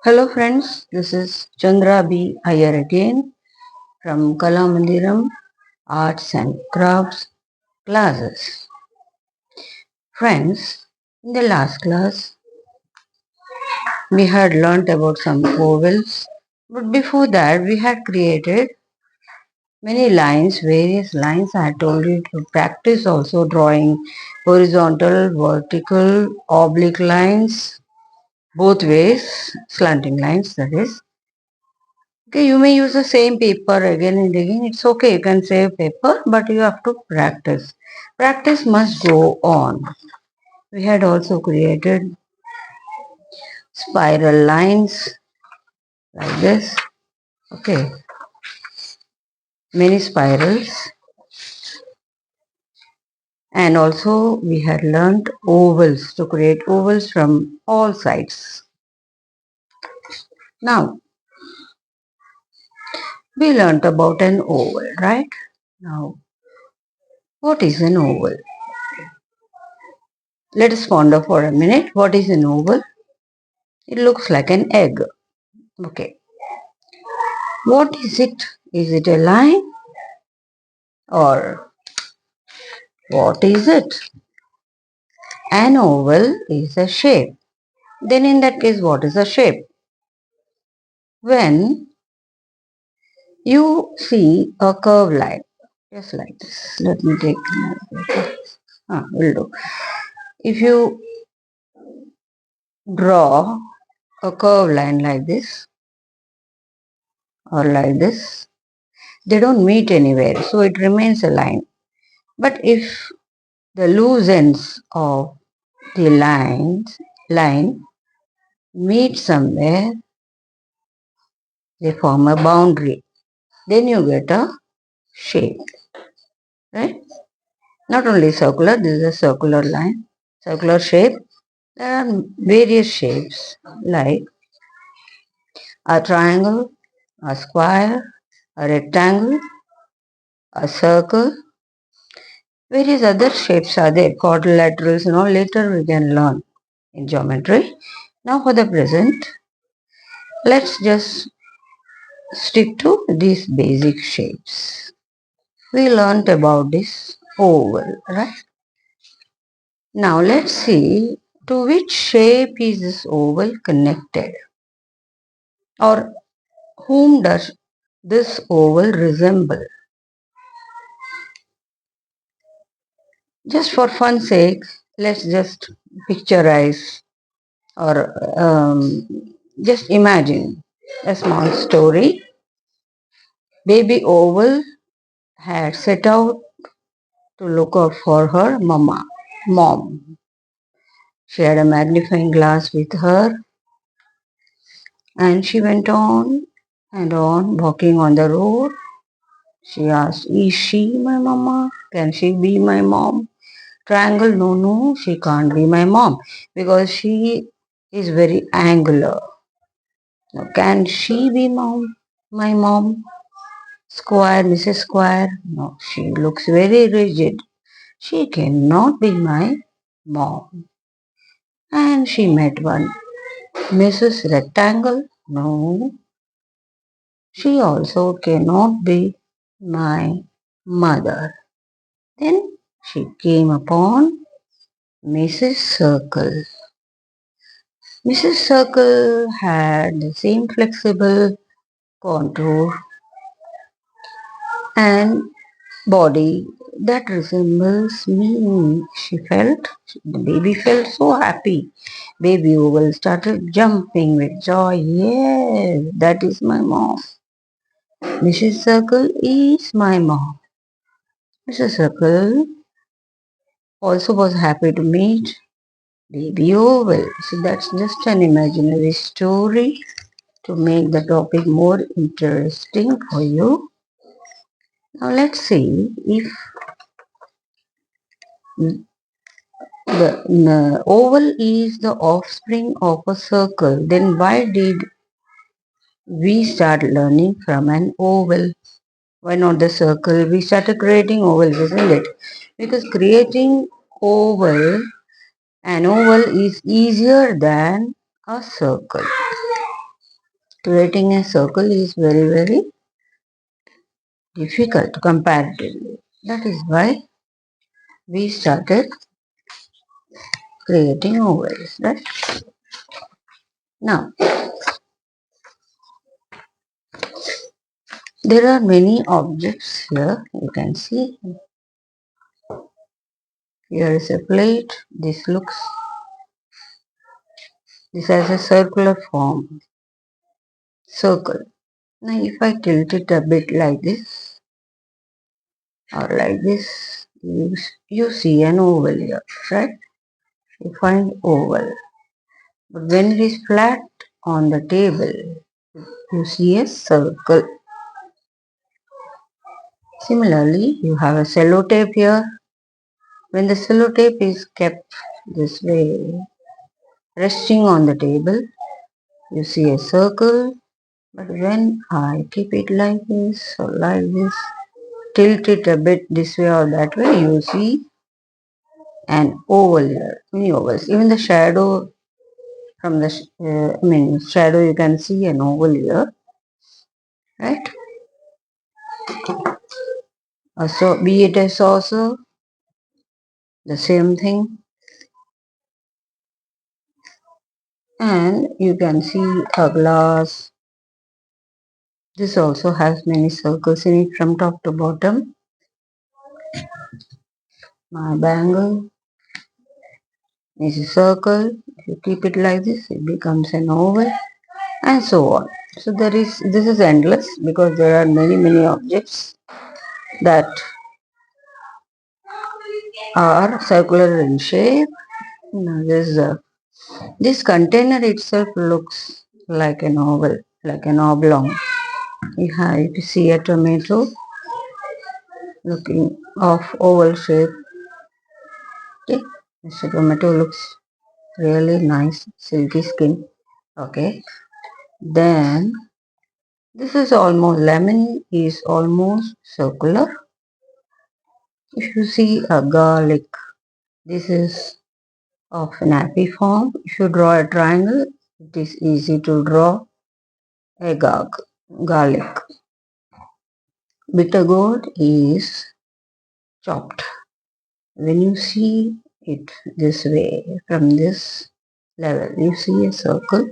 Hello friends, this is Chandra B. Iyer again from Kala Mandiram Arts and Crafts classes. Friends, in the last class we had learnt about some vowels, but before that we had created many lines, various lines. I told you to practice also drawing horizontal, vertical, oblique lines, both ways, slanting lines that is. Okay, you may use the same paper again and again. It's okay, you can save paper, but you have to practice. Practice must go on. We had also created spiral lines like this. Okay, many spirals. And also we had learned ovals to create ovals from all sides. Now, we learned about an oval, right? Now, what is an oval? Let us ponder for a minute. What is an oval? It looks like an egg. Okay. What is it? Is it a line or what is it? An oval is a shape. Then in that case, what is a shape? When you see a curved line, just like this. Let me take another paper. Will do. If you draw a curved line like this or like this, they don't meet anywhere, so it remains a line. But if the loose ends of the line meet somewhere, they form a boundary. Then you get a shape, right? Not only circular, this is a circular line, circular shape. There are various shapes like a triangle, a square, a rectangle, a circle. Various other shapes are there, quadrilaterals and all. Later we can learn in geometry. Now for the present, let's just stick to these basic shapes. We learnt about this oval, right? Now let's see to which shape is this oval connected, or whom does this oval resemble? Just for fun sake, let's just picturize or just imagine a small story. Baby oval had set out to look out for her mom. She had a magnifying glass with her and she went on and on walking on the road. She asked, is she my mama? Can she be my mom? Triangle, no, she can't be my mom because she is very angular. Now, can she be my mom? Square, Mrs. Square, no, she looks very rigid. She cannot be my mom. And she met one Mrs. Rectangle, no, she also cannot be my mother. Then she came upon Mrs. Circle. Mrs. Circle had the same flexible contour and body that resembles me. She felt, the baby felt so happy. Baby oval started jumping with joy. Yes, that is my mom. Mrs. Circle is my mom. Mrs. Circle also was happy to meet Baby Oval. So that's just an imaginary story to make the topic more interesting for you. Now let's see if the oval is the offspring of a circle, then why did we start learning from an oval? Why not the circle? We started creating ovals, isn't it? Because creating an oval is easier than a circle. Creating a circle is very, very difficult comparatively. That is why we started creating ovals, right? Now, there are many objects here. You can see here is a plate. This has a circular form, circle. Now, if I tilt it a bit like this or like this, you see an oval here, right? You find oval. But when it is flat on the table, you see a circle. Similarly, you have a sellotape here. When the sellotape is kept this way, resting on the table, you see a circle. But when I keep it like this or like this, tilt it a bit this way or that way, you see an oval here, many ovals. Even the shadow from the, shadow you can see an oval here, right? So be it a saucer, the same thing. And you can see a glass. This also has many circles in it from top to bottom. My bangle is a circle. If you keep it like this, it becomes an oval, and so on. So this is endless because there are many objects that are circular in shape. Now this container itself looks like an oval, like an oblong. If you see a tomato looking of oval shape, okay, this tomato looks really nice, silky skin. Okay, then this is almost lemon is almost circular. If you see a garlic, this is of an happy form. If you draw a triangle, it is easy to draw a garlic. Bitter gourd is chopped. When you see it this way, from this level, you see a circle.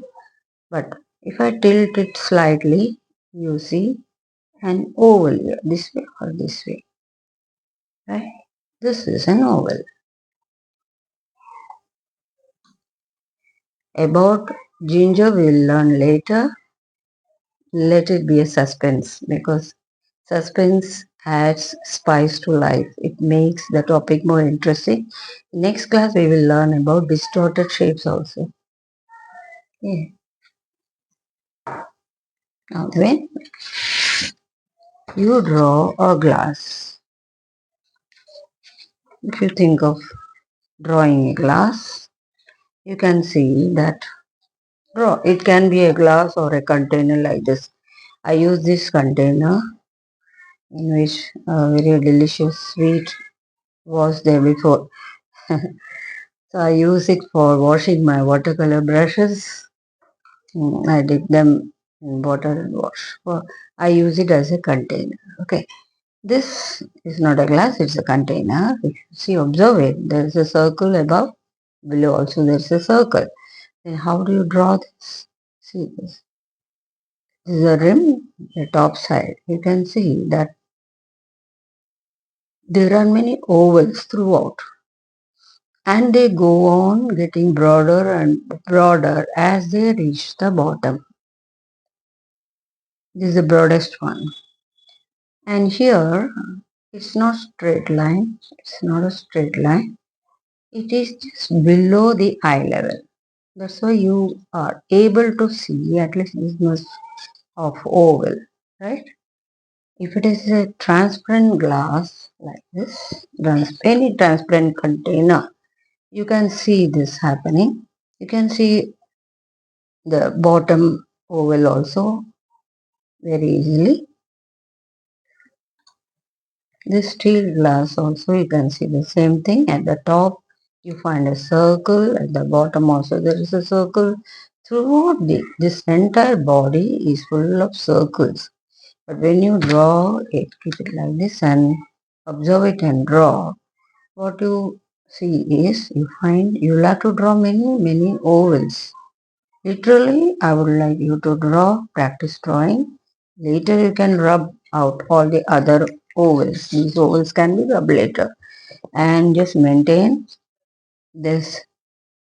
But if I tilt it slightly, you see an oval here, this way or this way, right? This is an oval. About ginger we'll learn later. Let it be a suspense because suspense adds spice to life. It makes the topic more interesting. Next class we will learn about distorted shapes also. Yeah. Now when you draw a glass, if you think of drawing a glass, you can see that it can be a glass or a container like this. I use this container in which a very delicious sweet was there before. So I use it for washing my watercolor brushes. I dip them in water and wash. I use it as a container. Okay. This is not a glass, it's a container. If you see, observe it. There is a circle above. Below also there is a circle. Then how do you draw this? See this. This is a rim, the top side. You can see that there are many ovals throughout. And they go on getting broader and broader as they reach the bottom. This is the broadest one. And here it's not straight line. It's not a straight line. It is just below the eye level. That's why you are able to see at least this much of oval, right? If it is a transparent glass like this, any transparent container, you can see this happening. You can see the bottom oval also very easily. This steel glass also you can see the same thing. At the top you find a circle, at the bottom also there is a circle. Throughout this entire body is full of circles. But when you draw it, keep it like this and observe it and draw. What you see is you'll have to draw many ovals. Literally, I would like you to draw, practice drawing. Later you can rub out all the other ovals. These ovals can be rubbed later. And just maintain this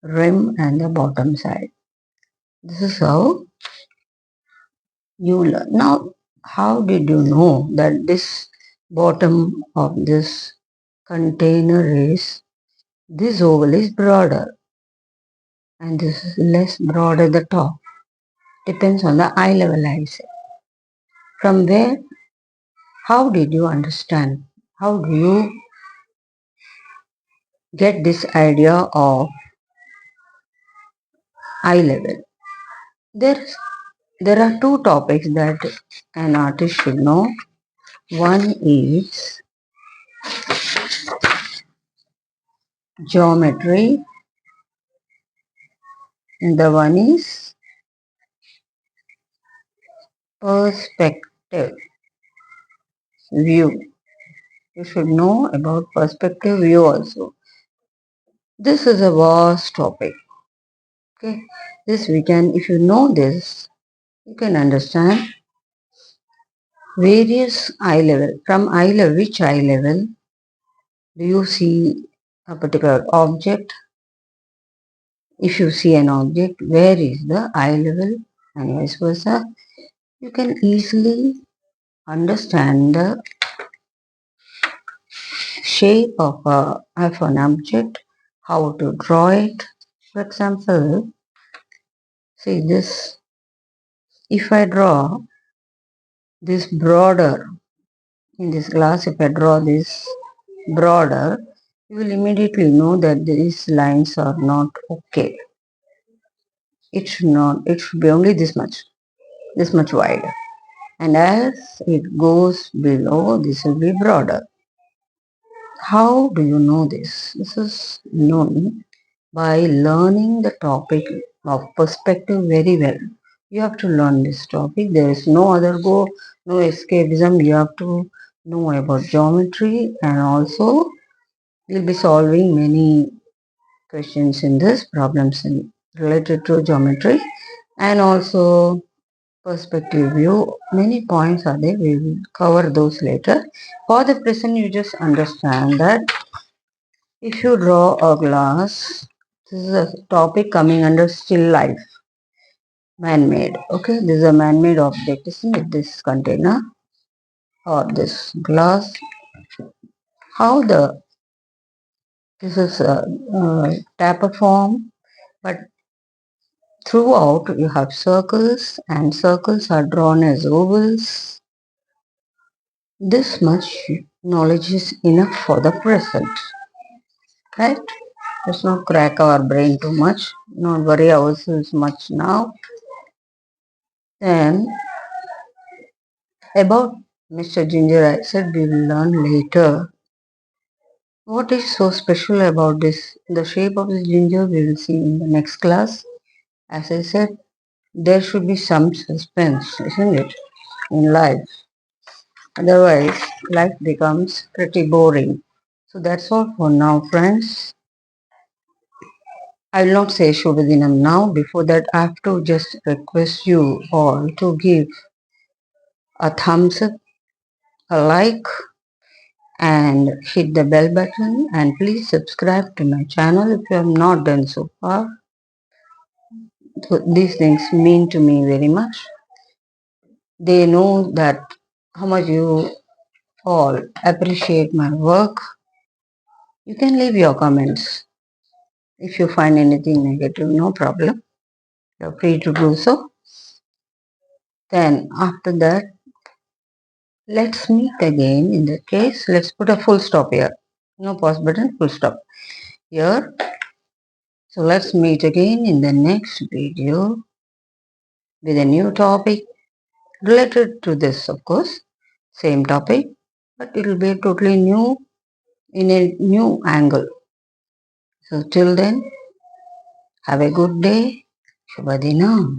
rim and the bottom side. This is how you learn. Now, how did you know that this bottom of this container is, this oval is broader and this is less broad at the top? Depends on the eye level, I say. From where, how did you understand? How do you get this idea of eye level? There, there are two topics that an artist should know. One is geometry and the one is perspective view. You should know about perspective view also. This is a vast topic. Okay, this we can, if you know this, you can understand various eye level. From eye level, which eye level do you see a particular object? If you see an object, where is the eye level and vice versa? You can easily understand the shape of an object, how to draw it. For example, see this, if I draw this border in this glass, if I draw this border, you will immediately know that these lines are not okay. It should not, it should be only this much wide. And as it goes below, this will be broader. How do you know this? This is known by learning the topic of perspective very well. You have to learn this topic. There is no other go, no escapism. You have to know about geometry and also you'll be solving many questions in this problems related to geometry and also perspective view. Many points are there. We will cover those later. For the present, you just understand that if you draw a glass, this is a topic coming under still life, man-made. Okay, this is a man-made object, isn't it? This container or this glass. How the this is a taper form, but throughout you have circles, and circles are drawn as ovals. This much knowledge is enough for the present, right? Let's not crack our brain too much, not worry ourselves much now. Then about Mr. Ginger, I said we will learn later. What is so special about this? The shape of the ginger we will see in the next class. As I said, there should be some suspense, isn't it, in life? Otherwise, life becomes pretty boring. So that's all for now, friends. I will not say Shubhadinam now. Before that, I have to just request you all to give a thumbs up, a like, and hit the bell button. And please subscribe to my channel if you have not done so far. So these things mean to me very much. They know that how much you all appreciate my work. You can leave your comments. If you find anything negative, no problem. You're free to do so. Then after that, let's meet again. In that case, let's put a full stop here. No pause button, full stop here. So let's meet again in the next video with a new topic related to this, of course. Same topic, but it will be totally new in a new angle. So till then, have a good day. Shubha Dinam.